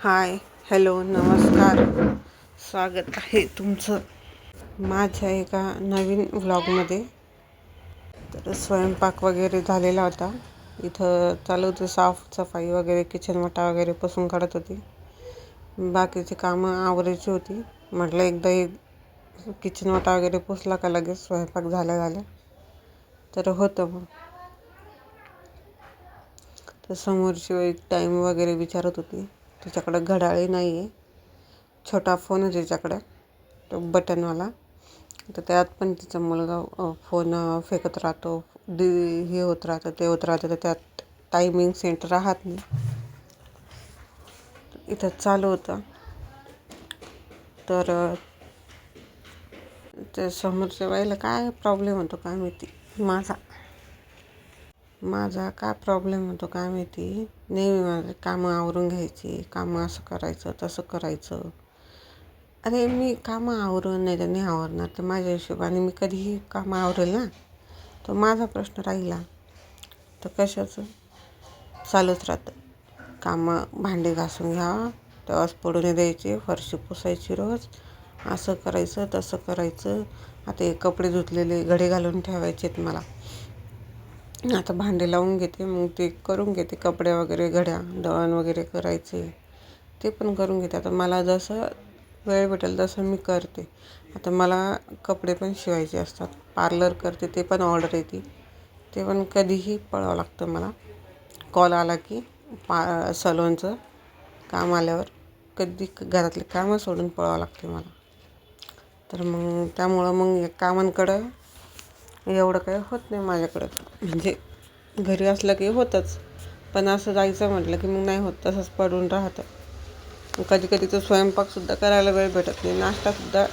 हाय, hello, नमस्कार. स्वागत आहे तुमचं माझ्या एका नवीन व्लॉगमध्ये. तर स्वयंपाक वगैरे झालेला होता. इथं चालू होतं साफसफाई वगैरे, किचन वाटा वगैरे पुसून काढत होती. बाकीची कामं आवरायची होती. म्हटलं एकदा किचन वाटा वगैरे पुसला का लगेच स्वयंपाक झाल्या तर होतं. मग तर समोरची एक टाईम वगैरे विचारत होती. तिच्याकडं घड्याळही नाही आहे. छोटा फोन आहे तिच्याकडं, तो बटनवाला. तर त्यात पण तिचा मुलगा फोन फेकत राहतो. हे होत राहतं, ते होत राहतं. तर त्यात टायमिंग सेट राहत नाही. इथं चालू होतं. तर ते समोरच्या बाईला काय प्रॉब्लेम होतो काय माहिती. माझा काय प्रॉब्लेम होतो काय माहिती. नेहमी माझं कामं आवरून घ्यायची, कामं असं करायचं तसं करायचं. अरे मी कामं आवरून नाही तर नाही आवरणार, तर माझ्या हिशोबाने मी कधीही कामं आवरेल ना. तो माझा प्रश्न राहिला तर कशाचं चालूच राहतं. कामं, भांडे घासून घ्या तेव्हाच पडू नाही द्यायचे, फरशी पुसायची रोज, असं करायचं तसं करायचं. आता हे कपडे धुतलेले घडी घालून ठेवायचे आहेत मला. आता भांडे लावून घेते, मग ते करून घेते. कपडे वगैरे, घड्या, दळण वगैरे करायचे ते पण करून घेते. आता मला जसं वेळ भेटेल तसं मी करते. आता मला कपडे पण शिवायचे असतात, पार्लर करते, ते पण ऑर्डर येते. ते पण कधीही पळावं लागतं मला. कॉल आला की सलूनचं काम आल्यावर कधी घरातले कामं सोडून पळावं लागते मला. तर मग त्यामुळं मग कामांकडं एवढं काही होत नाही माझ्याकडं. म्हणजे घरी असलं की होतंच, पण असं जायचं म्हटलं की मग नाही होत, तसंच पडून राहतं. कधी कधी तर स्वयंपाकसुद्धा करायला वेळ भेटत नाही.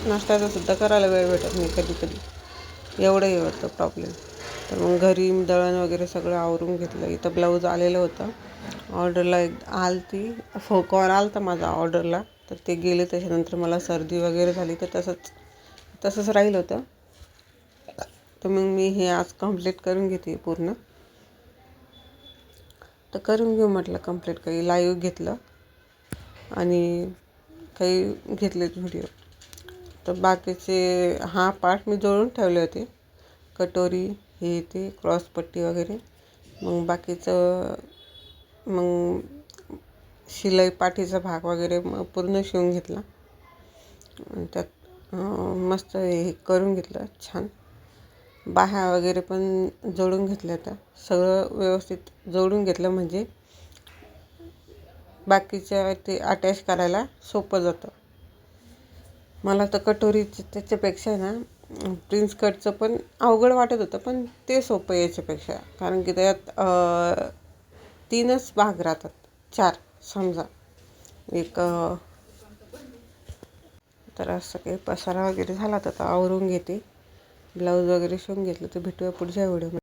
नाश्त्याचासुद्धा करायला वेळ भेटत नाही कधी कधी. एवढंही होतं प्रॉब्लेम. तर मग घरी दळण वगैरे सगळं आवरून घेतलं. इथं ब्लाऊज आलेलं होतं ऑर्डरला. कॉल आला होता माझा ऑर्डरला. तर ते गेले. त्याच्यानंतर मला सर्दी वगैरे झाली, तर तसंच राहिलं होतं. तर मग मी हे आज कंप्लीट करून घेते पूर्ण. तर करून घेऊ म्हटलं कंप्लीट. काही लाईव्ह घेतलं आणि काही घेतलेत व्हिडिओ. तर बाकीचे पार्ट मी जोडून ठेवले होते, कटोरी, हे ते क्रॉसपट्टी वगैरे. मग बाकीचं मग शिलाई पाठीचा भाग वगैरे पूर्ण शिवून घेतला. त्यात मस्त हे करून घेतलं छान. बाह्या वगैरे पण जोडून घेतल्या. त्या सगळं व्यवस्थित जोडून घेतलं म्हणजे बाकीच्या ते अटॅच करायला सोपं जातं. मला तर कटोरीचं त्याच्यापेक्षा ना प्रिन्स कटचं पण अवघड वाटत होतं, पण ते सोपं याच्यापेक्षा. कारण की त्यात 3च भाग राहतात, 4 समजा. तर असं काही पसारा वगैरे झाला तर आवरून घेते. ब्लाऊज वगैरे शिवून घेतलं. तर भेटूया पुढच्या व्हिडिओमध्ये.